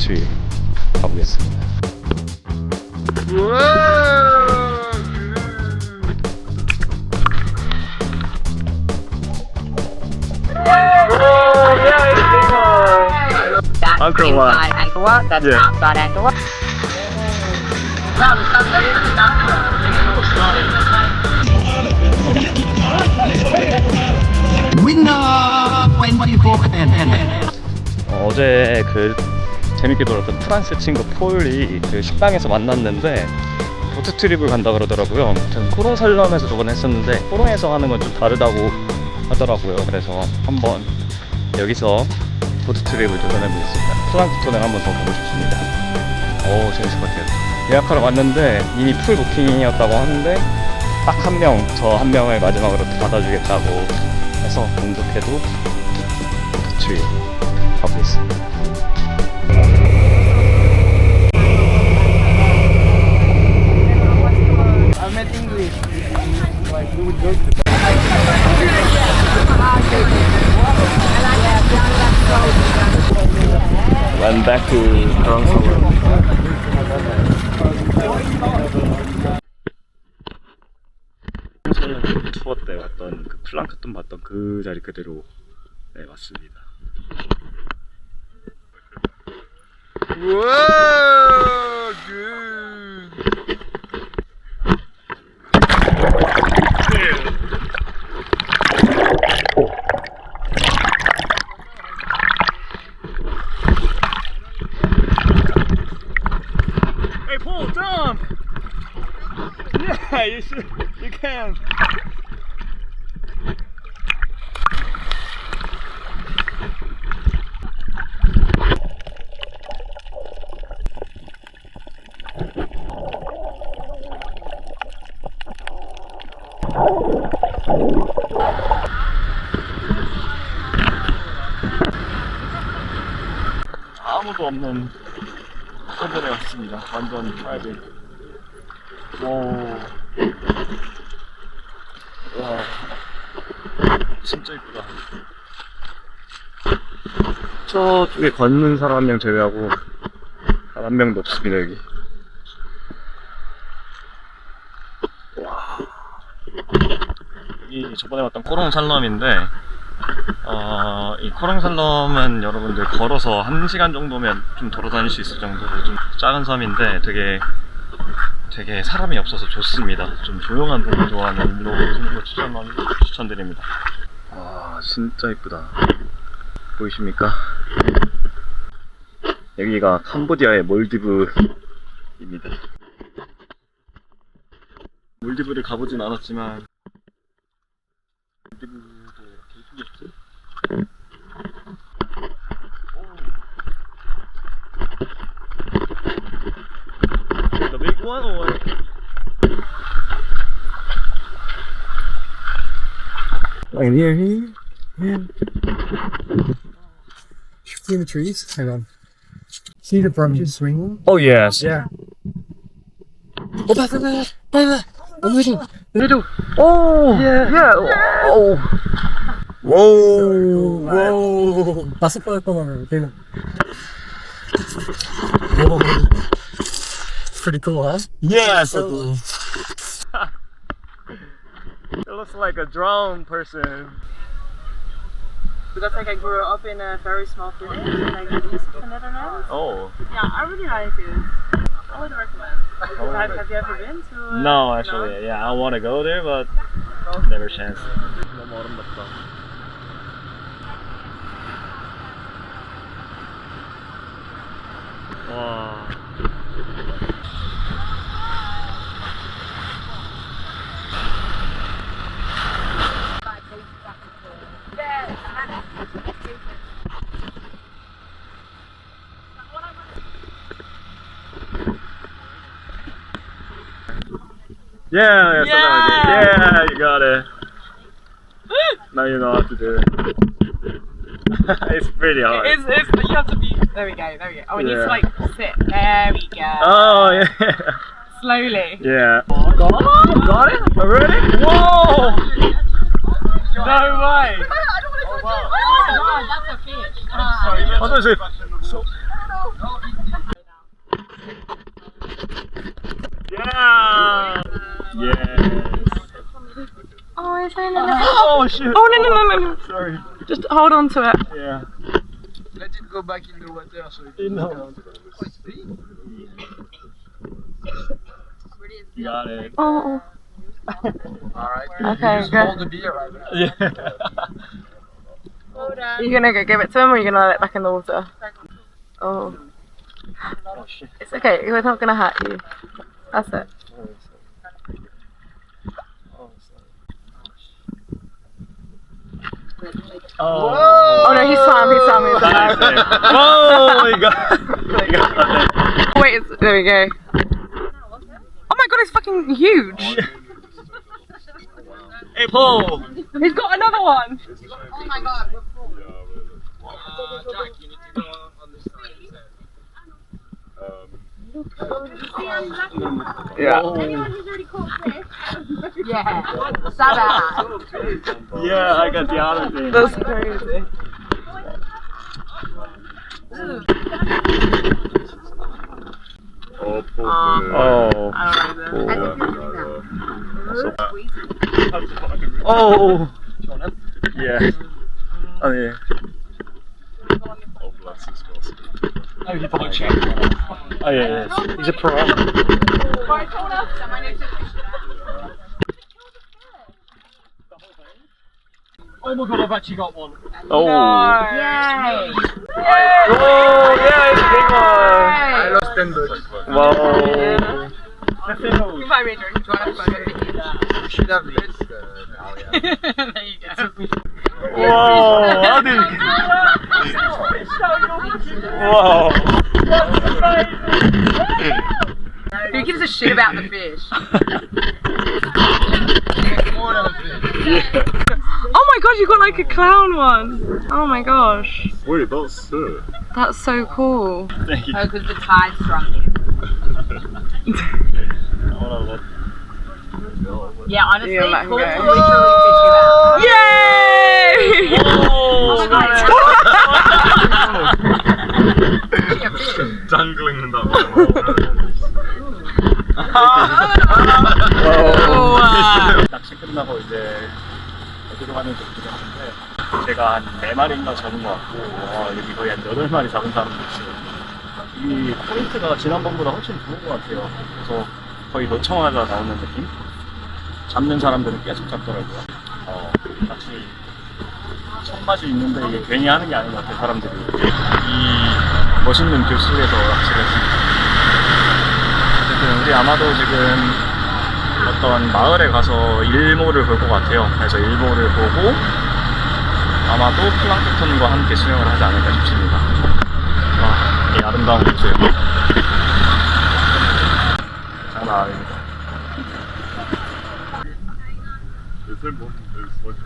포트트리 가보겠습니다. That's inside Angkor Wat, that's outside Angkor Wat. 어제 그 재밌게 놀았던 프랑스 친구 폴이 그 식당에서 만났는데 보트 트립을 간다 그러더라고요. 저는 코롱살럼에서 저번에 했었는데 코롱에서 하는 건 좀 다르다고 하더라고요. 그래서 한번 여기서 보트 트립을 도전해보겠습니다. 플랑크톤을 한번 더 보고 싶습니다. 오, 재밌을 것 같아요. 예약하러 왔는데 이미 풀 부킹이었다고 하는데 딱 한 명, 저 한 명을 마지막으로 받아주겠다고 해서 운 좋게도 보트 트립 가보겠습니다. Run back to Kongsalo. 투어 때 왔던 그 플랑크톤 봤던 그 자리 그대로 네, 왔습니다. Whoa, good. Hey Paul, jump! Yeah, you should. You can. 아무도 없는 호텔에 왔습니다. 완전 프라이빗. 오, 와, 진짜 이쁘다. 저쪽에 걷는 사람 한 명 제외하고 단 한 명도 없습니다 여기. 와, 여기 저번에 왔던 코롱살럼인데 이 코롱살럼은 여러분들 걸어서 1시간 정도면 좀 돌아다닐 수 있을 정도로 좀 작은 섬인데 되게 사람이 없어서 좋습니다. 좀 조용한 부분 좋아하는 일로 오는 거 추천드립니다. 와, 진짜 이쁘다. 보이십니까? 여기가 캄보디아의 몰디브입니다. 몰디브를 가보진 않았지만 몰디브도 이렇게 이쁘겠지? The big one or? Like near here? Yeah. See the trees? Hang on. See the branches swinging? Oh yes. Yeah. Oh, back there! I'm waiting. Oh yeah. Oh. Whoa! Whoa! 다섯 번 했던 걔는. Whoa. Pretty cool, huh? Yes. It looks like a drone person. Because like I grew up in a very small village in like the east of the Netherlands. Oh. Yeah, I really like it. I would recommend. Have you ever been to? No, actually, yeah, I want to go there, but never chance. 너무 아름답다. 와. Yeah, yeah, you got it. Now you know what to do. It's pretty hard. It's you have to be. There we go. Oh, it needs to like sit. There we go. Oh yeah. Slowly. Yeah. Got it? Already? Whoa! No way! Oh, that's a fish. I thought it was Yeah. Yes. Oh, it's in the Oh shit. Oh, no. Sorry. Just hold on to it. Yeah. Let it go back in the water so it No. You got it. Oh. Alright. Okay, Just good. hold the beer right now. Yeah. Are you gonna go give it to him or are you gonna let it back in the water? Oh. Oh shit. It's okay, we're not gonna hurt you. That's it. Oh. Oh no, he's swam, he's Nice. swam. Oh my god. Wait, there we go. Oh my god, it's fucking huge. Hey Paul. He's got another one. Oh my god, we're full. Jack, you need to go on this side. Yeah. Yeah. Sada. Yeah, I got the other thing. That's crazy. Oh. I don't know this. Oh. Yeah. Oh yeah. Oh, he bought check. Oh yeah, yeah. He's a pro. Oh my god, I've actually got one. Oh. Yay. Oh yeah, it's a big one. I lost 10 bucks. Wow. You buy me a drink. Do you want a photo with you? You should have this. Now, yeah. There you go. Whoa, how did Whoa. Who gives a shit about the fish? Oh my god, you got like a clown one. Oh my gosh. Wait, that's sick. That's so cool. Thank you. Oh, because the tide's strong here. Yeah, honestly, You let him Paul go. will literally fish you out. Yay! Oh my Dangling in that one. 낚시 끝나고 이제 어디로 가는지 모르겠는데 제가 한 4마리인가 잡은 것 같고 와, 여기 거의 한 8마리 잡은 사람도 있어요. 이 포인트가 지난번보다 훨씬 좋은 것 같아요. 그래서 거의 놓자마자 나오는 느낌? 잡는 사람들은 계속 잡더라고요. 낚시 손맛이 있는데 이게 괜히 하는 게 아닌 것 같아요, 사람들이. 이 멋있는 뷰 속에서 낚시를 했습니다. 어쨌든 우리 아마도 지금 어떤 마을에 가서 일몰을 볼 것 같아요. 그래서 일몰을 보고 아마도 플랑크톤과 함께 수영을 하지 않을까 싶습니다. 와, 이 아름다운 곳이에요. 장난 아닙니다.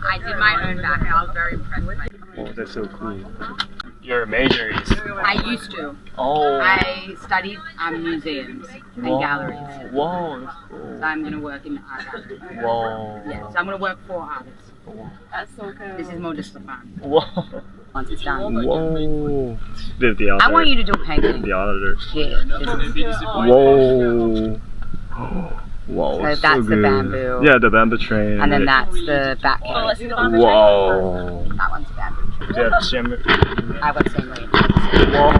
I did my own back and I was very impressed with myself. Oh, that's so cool. Your major is... I used to. Oh. I studied museums and galleries. Wow, that's cool. So I'm going to work in the art gallery. Wow. Yeah, so I'm going to work for artists. That's so cool. This is more just for fun. Wow. Once it's done. Whoa. The other. I want you to do a painting. The other. Yeah. Whoa. Wow. So that's the bamboo. Yeah, the bamboo train. And then that's the back cave. Wow. That one's a bamboo tree. Yeah, Jim. I got scenery. Wow.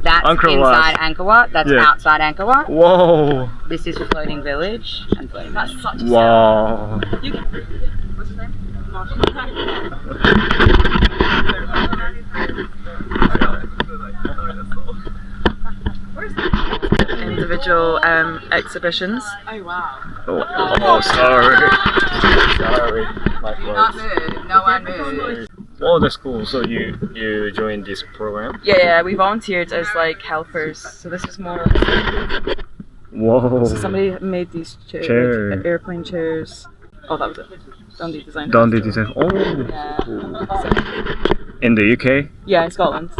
That's Angkor Wat. inside Angkor Wat. That's Yeah. outside Angkor Wat. Whoa. This is Floating Village and Floating Village. Wow. What's his name? Individual exhibitions. Oh wow. Oh, sorry. Sorry. My Not fault. move. No one move. Oh, that's cool. So you joined this program? Yeah, we volunteered as like helpers. So this was more. Whoa. So somebody made these chairs, Chair. like, airplane chairs. Oh, that was it. Dundee Design. Dundee Design. Oh. Yeah. In the UK? Yeah, in Scotland.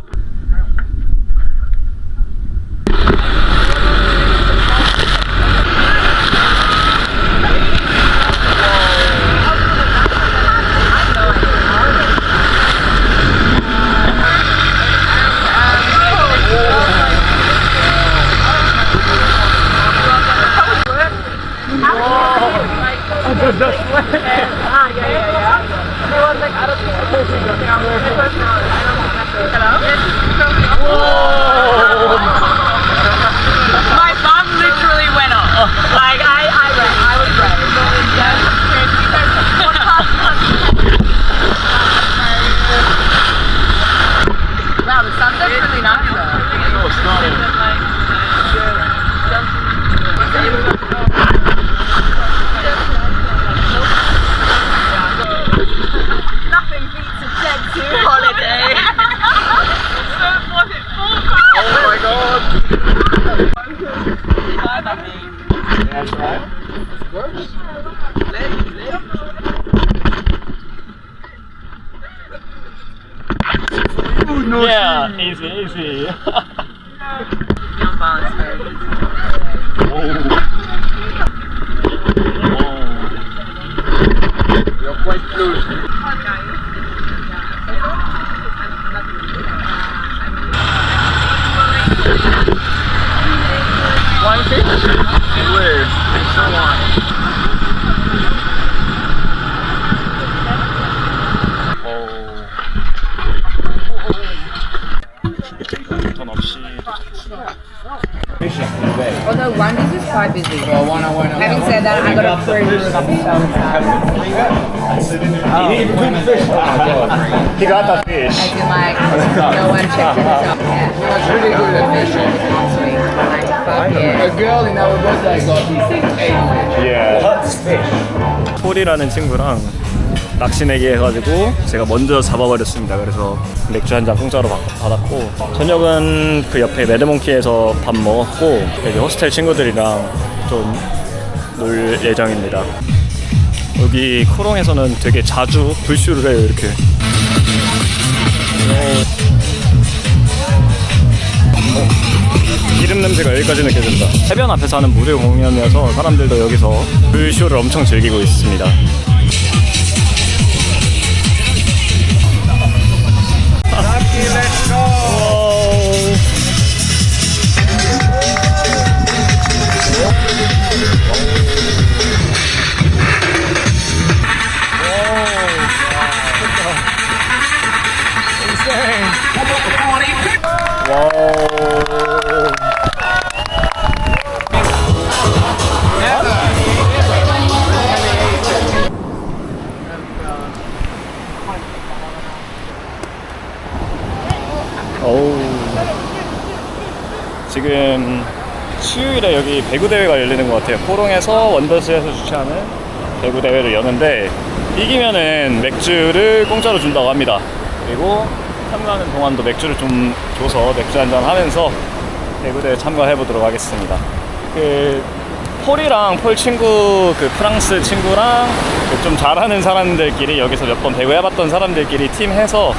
Nothing beats a Jet 2 holiday. So fucking full. Oh my god. That's right. Yeah, easy. Young balance very You're quite close. One fish? Where? It's so long. 돈 없이 Although one is quite busy. Having said that, I got a free room of He got the fish. I feel like no one checked it out. Yeah. That's really good at fishing. Sweet. Like, fuck yeah. A girl in our birthday got 8 Yeah. 폴이라는 친구랑 낚시 내기 해가지고 제가 먼저 잡아버렸습니다. 그래서 맥주 한 잔 공짜로 받았고, 저녁은 그 옆에 매드몽키에서 밥 먹었고, 여기 호스텔 친구들이랑 좀 놀 예정입니다. 여기 코롱에서는 되게 자주 불쇼를 해요. 이렇게 기름 냄새가 여기까지 느껴진다. 해변 앞에서 하는 무료 공연이어서 사람들도 여기서 불쇼를 엄청 즐기고 있습니다. 지금 수요일에 여기 배구 대회가 열리는 것 같아요. 코롱에서 원더스에서 주최하는 배구 대회를 여는데 이기면은 맥주를 공짜로 준다고 합니다. 그리고 참가하는 동안도 맥주를 좀 줘서 맥주 한잔 하면서 배구 대회 참가해 보도록 하겠습니다. 그 폴이랑 폴 친구, 그 프랑스 친구랑 그좀 잘하는 사람들끼리 여기서 몇 번 배구 해봤던 사람들끼리 팀해서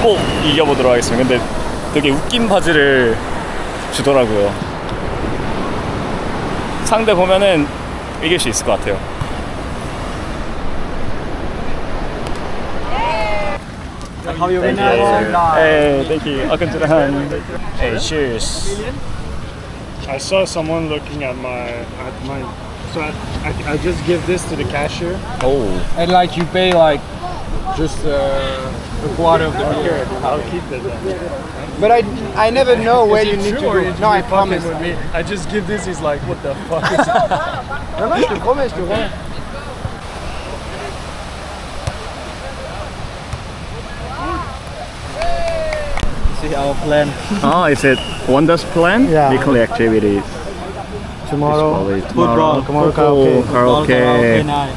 꼭 이겨보도록 하겠습니다. 근데 되게 웃긴 바지를 주더라고요. 상대 보면은 이길 수 있을 것 같아요. How you been? Hey, thank you. Akantaran. Hey, cheers. I saw someone looking at my so I just give this to the cashier. Oh, And like you pay like just a quarter of the beer. I'll keep it then. But I never know where you need to go. No, I promise. With me. I just give this. He's like, what the fuck? Non, non, je te promets, je te promets. See our plan oh, is it Wonders Plan? Yeah. Weekly activities. tomorrow. Tomorrow, Tomorrow football, karaoke. karaoke, night.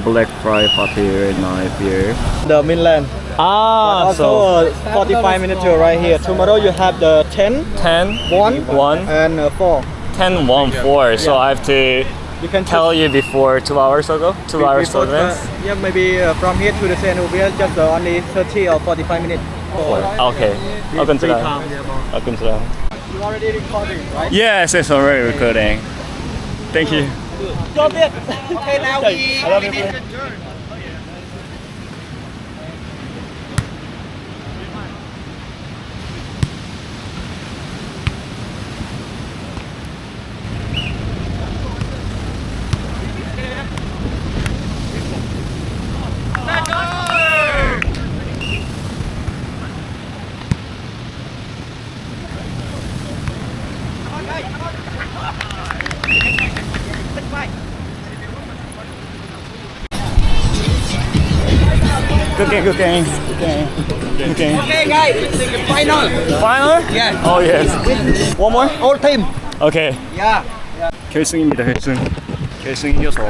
Black Friday party right now here. The mainland. Ah, Also, 45 minutes to right here. Tomorrow you have the 10, 10, 1, and 4. 10, 1, 4. So I have to You can tell you before 2 hours ago? 2 hours before, advance? yeah, maybe from here to the St. Ubier, just only 30 or 45 minutes. Okay. I'll consider. I'll consider. You already recording, right? Yes, it's already recording. Thank you. Got it. Okay, now we need to turn. Good game, good game, good game, good game. Okay, guys. Final. Final? Yeah. Oh yes. One more? All team. Okay. Yeah. 결승입니다. 결승 이겨서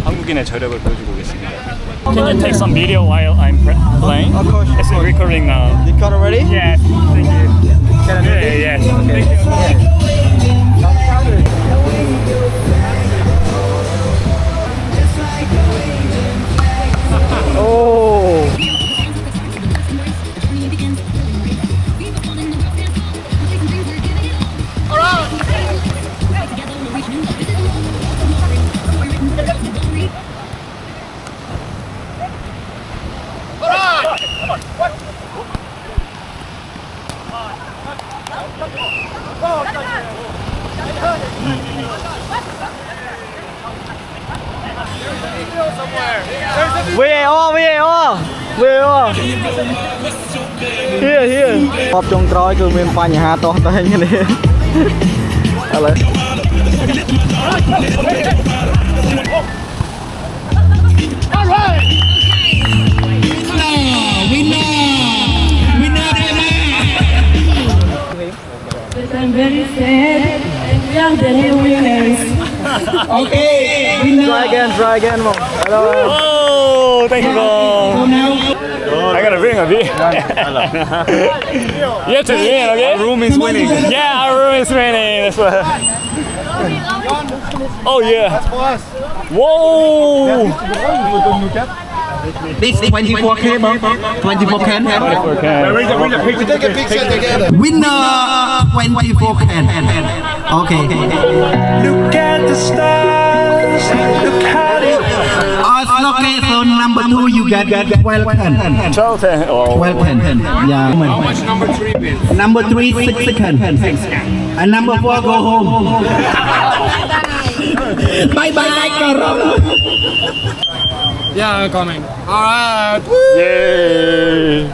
한국인의 저력을 보여주고 계십니다. Can you take some video while I'm playing? Of course. It's recording now. You got already? Yes, thank you. Can I do this? Yeah, thank you. Oh. VAR here បបចុងក្រោយគឺមានបញ្ហាតោះតែនេះឥឡូវ I'm very sad and we are the real winners. Okay. Try again, mom. Hello. Oh, thank you. So now, I gotta bring a beer. You have to win, okay? Our room is winning. Yeah, our room is winning. That's what. Oh yeah. Whoa. This 24K, mom. 24K. Winner 24K. Okay. Look at the stars. Look how they. Okay, so number 2 you get 12 pen. 12. Oh. 12 pen. Yeah. How much number 3 wins? Number 3 6 second. And number 4 go home. Bye bye, Karong. Yeah, coming. Alright. Yay.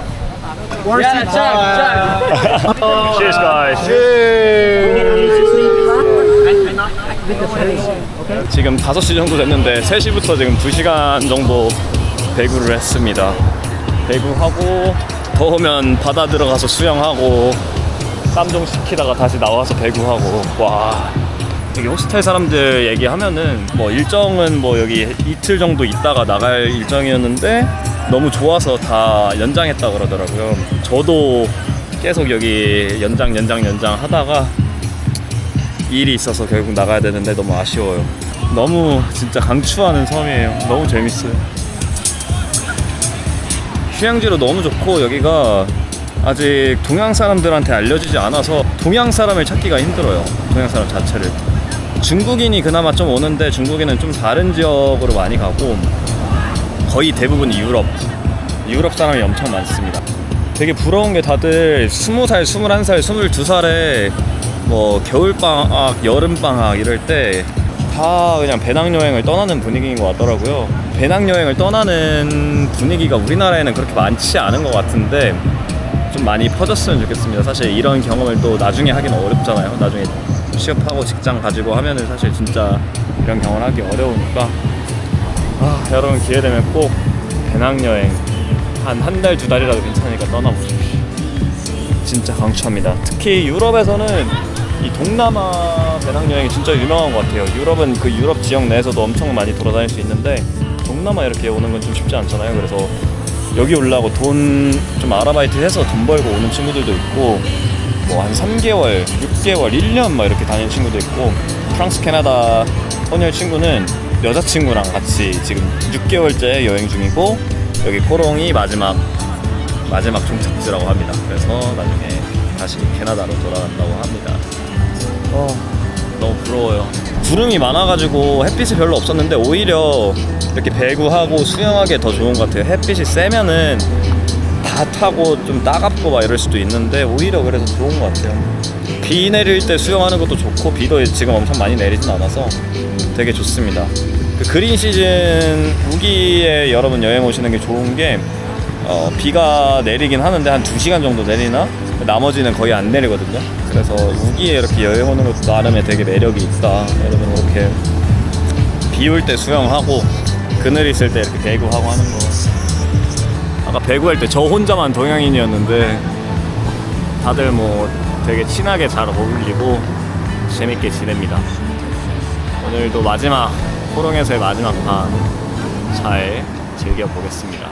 Cheers, guys. 지금 5시 정도 됐는데 3시부터 지금 2시간 정도 배구를 했습니다. 배구하고 더우면 바다 들어가서 수영하고 땀 좀 식히다가 다시 나와서 배구하고. 와, 되게 호스텔 사람들 얘기하면은 뭐 일정은 뭐 여기 이틀 정도 있다가 나갈 일정이었는데 너무 좋아서 다 연장했다 그러더라고요. 저도 계속 여기 연장 하다가 일이 있어서 결국 나가야 되는데 너무 아쉬워요. 너무 진짜 강추하는 섬이에요. 너무 재밌어요. 휴양지로 너무 좋고 여기가 아직 동양 사람들한테 알려지지 않아서 동양 사람을 찾기가 힘들어요. 동양 사람 자체를. 중국인이 그나마 좀 오는데 중국인은 좀 다른 지역으로 많이 가고 거의 대부분이 유럽 사람이 엄청 많습니다. 되게 부러운 게 다들 20살, 21살, 22살에 뭐 겨울방학, 여름방학 이럴 때 다 그냥 배낭여행을 떠나는 분위기인 것 같더라고요. 배낭여행을 떠나는 분위기가 우리나라에는 그렇게 많지 않은 것 같은데 좀 많이 퍼졌으면 좋겠습니다. 사실 이런 경험을 또 나중에 하기는 어렵잖아요. 나중에 취업하고 직장 가지고 하면은 사실 진짜 이런 경험을 하기 어려우니까 여러분 기회 되면 꼭 배낭여행 한 달, 2달이라도 괜찮으니까 떠나보십시오. 진짜 강추합니다. 특히 유럽에서는 이 동남아 배낭여행이 진짜 유명한 것 같아요. 유럽은 그 유럽 지역 내에서도 엄청 많이 돌아다닐 수 있는데 동남아 이렇게 오는 건 좀 쉽지 않잖아요. 그래서 여기 오려고 돈 좀 아르바이트 해서 돈 벌고 오는 친구들도 있고 뭐 한 3개월, 6개월, 1년 막 이렇게 다니는 친구도 있고 프랑스, 캐나다 헌혈 친구는 여자친구랑 같이 지금 6개월째 여행 중이고 여기 코롱이 마지막 종착지라고 합니다. 그래서 나중에 다시 캐나다로 돌아간다고 합니다. 너무 부러워요. 구름이 많아가지고 햇빛이 별로 없었는데 오히려 이렇게 배구하고 수영하기에 더 좋은 것 같아요. 햇빛이 세면은 다 타고 좀 따갑고 막 이럴 수도 있는데 오히려 그래서 좋은 것 같아요. 비 내릴 때 수영하는 것도 좋고 비도 지금 엄청 많이 내리진 않아서 되게 좋습니다. 그 그린 시즌 우기에 여러분 여행 오시는 게 좋은 게 비가 내리긴 하는데 한 2시간 정도 내리나? 나머지는 거의 안 내리거든요. 그래서 우기에 이렇게 여행 오는 것도 나름의 되게 매력이 있다. 여러분 이렇게 비 올 때 수영하고 그늘 있을 때 이렇게 배구하고 하는 거 아까 배구할 때 저 혼자만 동양인이었는데 다들 뭐 되게 친하게 잘 어울리고 재밌게 지냅니다. 오늘도 마지막, 호롱에서의 마지막 반 잘 즐겨보겠습니다.